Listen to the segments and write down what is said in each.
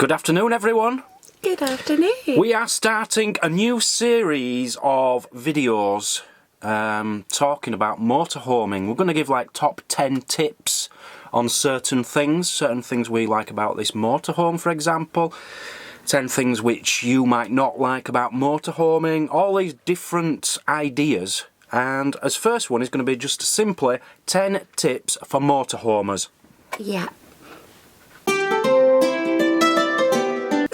Good afternoon, everyone. Good afternoon. We are starting a new series of videos talking about motorhoming. We're going to give like top 10 tips on certain things we like about this motorhome, for example. 10 things which you might not like about motorhoming, all these different ideas. And as first one is going to be just simply 10 tips for motorhomers. Yeah.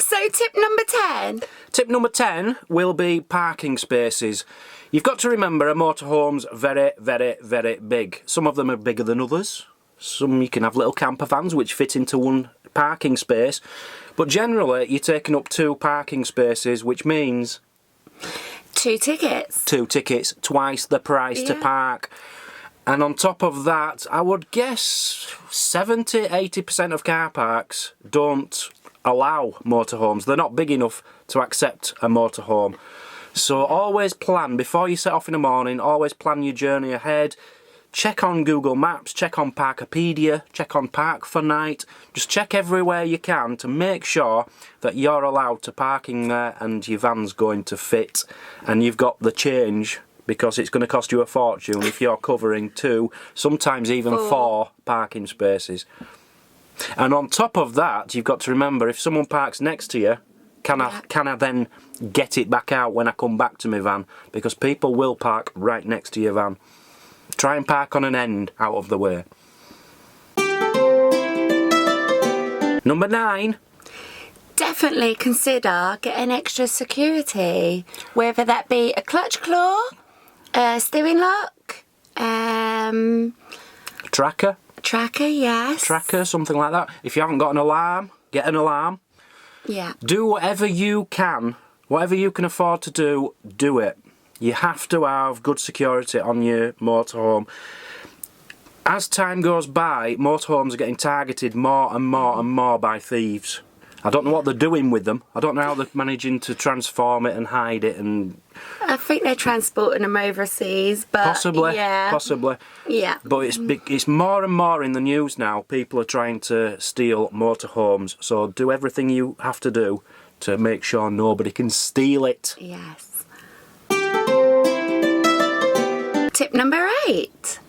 So tip number 10? Tip number 10 will be parking spaces. You've got to remember a motorhome's very, very, very big. Some of them are bigger than others. Some you can have little camper vans which fit into one parking space. But generally you're taking up 2 parking spaces, which means 2 tickets. 2 tickets, twice the price to park. And on top of that, I would guess 70-80% of car parks don't allow motorhomes. They're not big enough to accept a motorhome. So always plan, before you set off in the morning, always plan your journey ahead. Check on Google Maps, check on Parkopedia, check on Park for Night. Just check everywhere you can to make sure that you're allowed to park in there and your van's going to fit and you've got the change, because it's going to cost you a fortune if you're covering 2, sometimes even 4 parking spaces. And on top of that, you've got to remember, if someone parks next to you, can I then get it back out when I come back to my van? Because people will park right next to your van. Try and park on an end out of the way. Number 9. Definitely consider getting extra security, whether that be a clutch claw, a steering lock, Tracker. Tracker, yes. Tracker, something like that. If you haven't got an alarm, get an alarm. Yeah. Do whatever you can. Whatever you can afford to do it. You have to have good security on your motorhome. As time goes by, motorhomes are getting targeted more and more and more by thieves. I don't know what they're doing with them. I don't know how they're managing to transform it and hide it. And I think they're transporting them overseas, but possibly. Yeah. But it's more and more in the news now. People are trying to steal motorhomes. So do everything you have to do to make sure nobody can steal it. Yes. Tip number 8.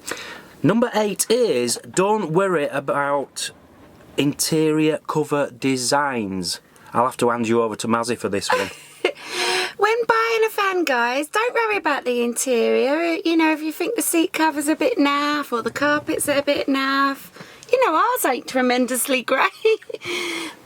Number 8 is don't worry about interior cover designs. I'll have to hand you over to Mazzy for this one. When buying a van, guys, don't worry about the interior. You know, if you think the seat cover's a bit naff or the carpets are a bit naff, you know, ours ain't tremendously great.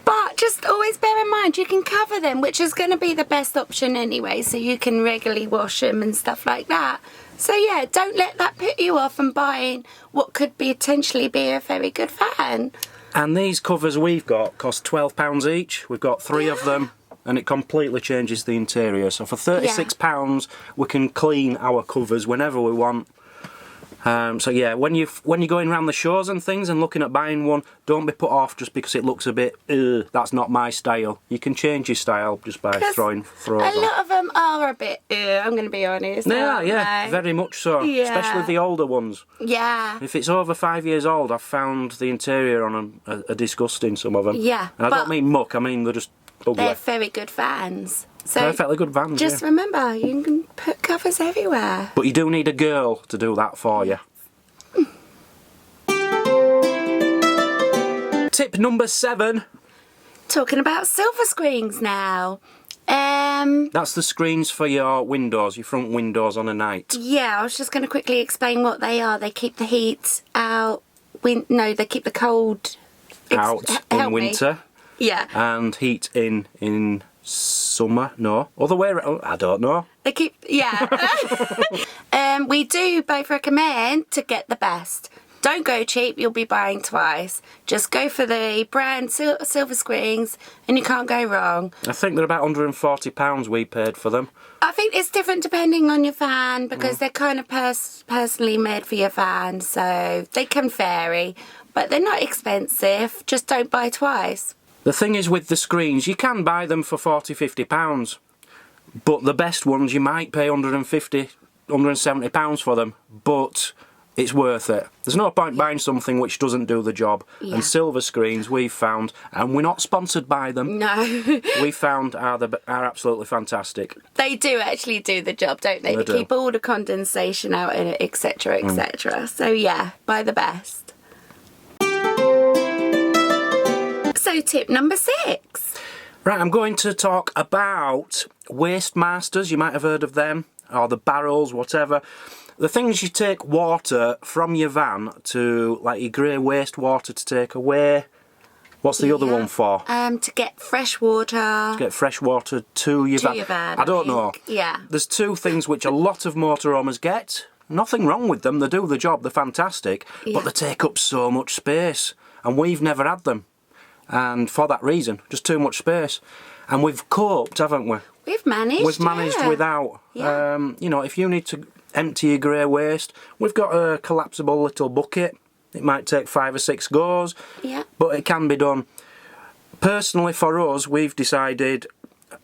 But just always bear in mind, you can cover them, which is going to be the best option anyway, so you can regularly wash them and stuff like that. So yeah, don't let that put you off from buying what could potentially be a very good van. And these covers we've got cost £12 each. We've got 3 of them, and it completely changes the interior. So for £36, we can clean our covers whenever we want. So yeah, when you're going around the shows and things and looking at buying one, don't be put off just because it looks a bit, that's not my style. You can change your style just by throwing throws on. A lot of them are a bit, I'm going to be honest. Yeah, very much so. Yeah. Especially the older ones. Yeah. If it's over 5 years old, I've found the interior on them are disgusting, some of them. Yeah. And I don't mean muck, I mean they're just ugly. They're very good vans. So perfectly good vans, just remember, you can put covers everywhere. But you do need a girl to do that for you. Tip number 7. Talking about silver screens now. That's the screens for your windows, your front windows on a night. Yeah, I was just going to quickly explain what they are. They keep the heat out. They keep the cold out in winter. Yeah. And heat in summer. No, other way around. I don't know. They keep, yeah. We do both recommend to get the best. Don't go cheap, you'll be buying twice. Just go for the brand silver screens and you can't go wrong. I think they're about £140 we paid for them. I think it's different depending on your van because they're kind of personally made for your van, so they can vary. But they're not expensive, just don't buy twice. The thing is with the screens, you can buy them for £40–50. But the best ones you might pay £150–170 for them. But it's worth it. There's no point buying something which doesn't do the job. Yeah. And silver screens, we've found, and we're not sponsored by them. No. We found are absolutely fantastic. They do actually do the job, don't they? They keep all the condensation out in it, etc, etc. So yeah, buy the best. So tip number 6. Right, I'm going to talk about waste masters. You might have heard of them, or the barrels, whatever. The things you take water from your van to, like your grey wastewater to take away. What's the other one for? To get fresh water. To get fresh water to your van. I don't know. Yeah. There's 2 things which a lot of motorhomes get. Nothing wrong with them. They do the job. They're fantastic. Yeah. But they take up so much space. And we've never had them. And for that reason, just too much space. And we've coped, haven't we? We've managed. We've managed without. Yeah. You know, if you need to empty your grey waste, we've got a collapsible little bucket. It might take 5 or 6 goes, but it can be done. Personally, for us, we've decided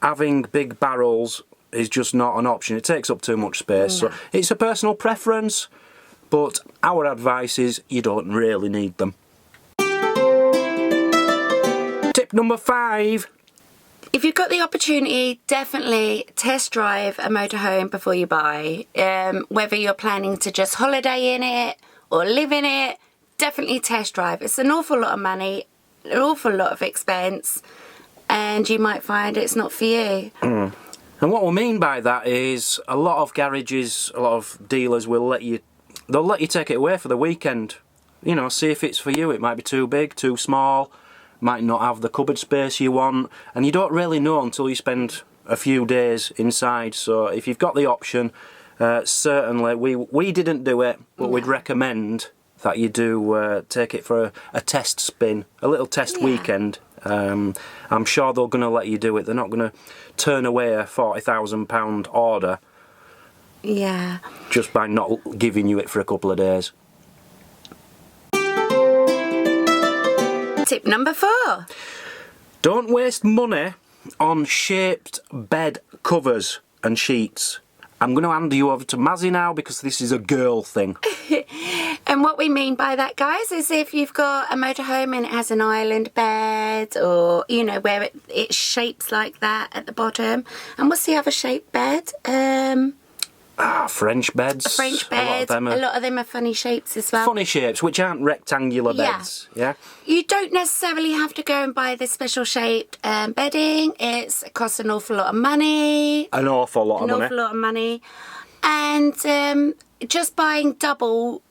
having big barrels is just not an option. It takes up too much space. No. So it's a personal preference, but our advice is you don't really need them. Tip number 5. If you've got the opportunity, definitely test drive a motorhome before you buy. Whether you're planning to just holiday in it or live in it, definitely test drive. It's an awful lot of money, an awful lot of expense, and you might find it's not for you. And what we mean by that is a lot of garages, a lot of dealers will they'll let you take it away for the weekend. You know, see if it's for you. It might be too big, too small, might not have the cupboard space you want, and you don't really know until you spend a few days inside. So if you've got the option, certainly, we didn't do it, but we'd recommend that you do take it for a test spin, a little test weekend. I'm sure they're going to let you do it. They're not going to turn away a £40,000 order just by not giving you it for a couple of days. Tip number 4. Don't waste money on shaped bed covers and sheets. I'm going to hand you over to Mazzy now because this is a girl thing. And what we mean by that, guys, is if you've got a motorhome and it has an island bed, or, you know, where it shapes like that at the bottom. And what's the other shaped bed? French beds. A French bed. A lot of them are funny shapes as well. Funny shapes, which aren't rectangular beds. Yeah. You don't necessarily have to go and buy the special shaped bedding. It costs an awful lot of money. An awful lot of money. An awful lot of money. And just buying double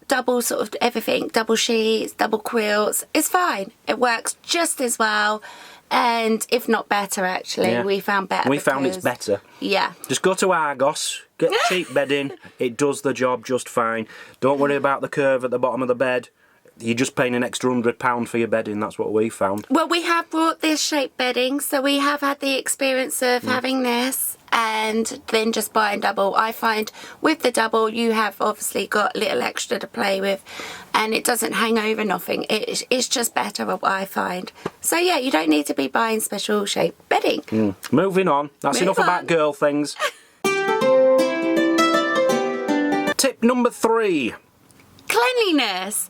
sort of everything, double sheets, double quilts, is fine. It works just as well. And if not better, actually. Yeah. We found better. We found it's better. Yeah. Just go to Argos, get cheap bedding. It does the job just fine. Don't worry about the curve at the bottom of the bed. You're just paying an extra £100 for your bedding. That's what we found. Well, we have brought this shaped bedding, so we have had the experience of having this and then just buying double. I find with the double, you have obviously got a little extra to play with, and it doesn't hang over nothing. It's just better, what I find. So yeah, you don't need to be buying special shaped bedding. Moving on. That's enough about girl things. Tip number 3. Cleanliness.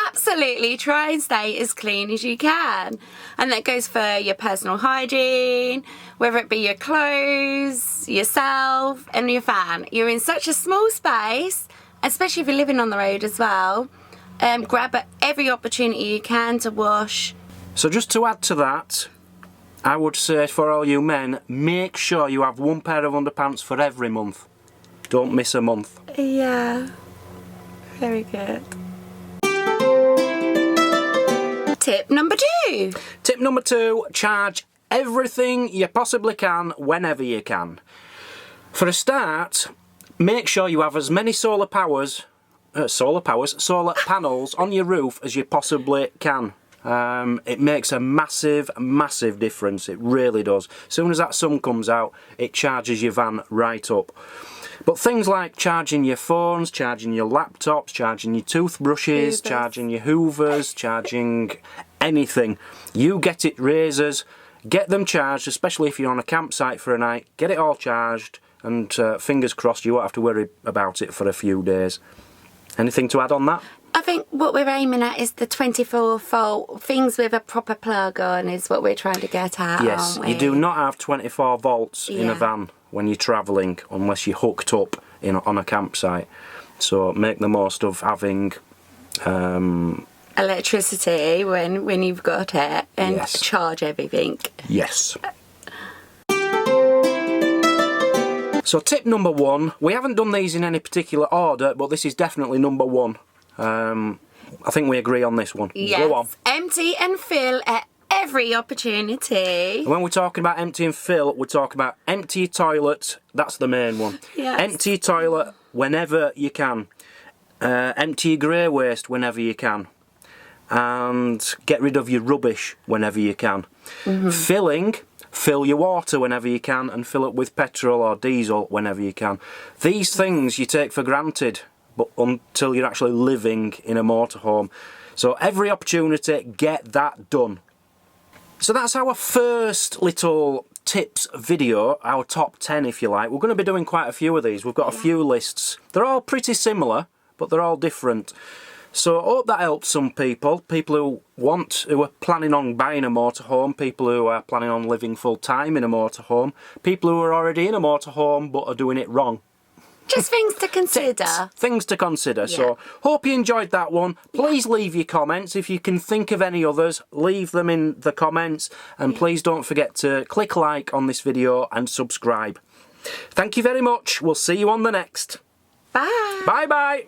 Absolutely try and stay as clean as you can, and that goes for your personal hygiene, whether it be your clothes, yourself and your fan. You're in such a small space, especially if you're living on the road as well. Grab at every opportunity you can to wash. So just to add to that, I would say for all you men, make sure you have one pair of underpants for every month. Don't miss a month. Yeah, very good. Tip number 2. Tip number 2, charge everything you possibly can whenever you can. For a start, make sure you have as many solar panels on your roof as you possibly can. It makes a massive, massive difference. It really does. As soon as that sun comes out, it charges your van right up. But things like charging your phones, charging your laptops, charging your toothbrushes, charging your hoovers, charging anything. You get it, razors, get them charged, especially if you're on a campsite for a night. Get it all charged, and fingers crossed you won't have to worry about it for a few days. Anything to add on that? I think what we're aiming at is the 24-volt things with a proper plug on is what we're trying to get at. Yes, aren't we? you do not have 24 volts in a Yeah. van when you're travelling unless you're hooked up on a campsite. So make the most of having electricity when you've got it and Yes. charge everything. yes. So tip number 1, we haven't done these in any particular order, but this is definitely number 1. I think we agree on this one. Yes. Go on. Empty and fill at every opportunity. And when we're talking about empty and fill, we're talking about empty your toilet. That's the main one. Yes. Empty your toilet whenever you can. Empty your grey waste whenever you can. And get rid of your rubbish whenever you can. Filling, fill your water whenever you can and fill it with petrol or diesel whenever you can. These things you take for granted but until you're actually living in a motorhome. So every opportunity, get that done. So that's our first little tips video, our top 10 if you like. We're going to be doing quite a few of these. We've got a few lists. They're all pretty similar, but they're all different. So I hope that helps some people who are planning on buying a motorhome, people who are planning on living full time in a motorhome, people who are already in a motorhome but are doing it wrong. Just things to consider. Things to consider. So hope you enjoyed that one. Please leave your comments. If you can think of any others, leave them in the comments. And please don't forget to click like on this video and subscribe. Thank you very much. We'll see you on the next. Bye. Bye bye.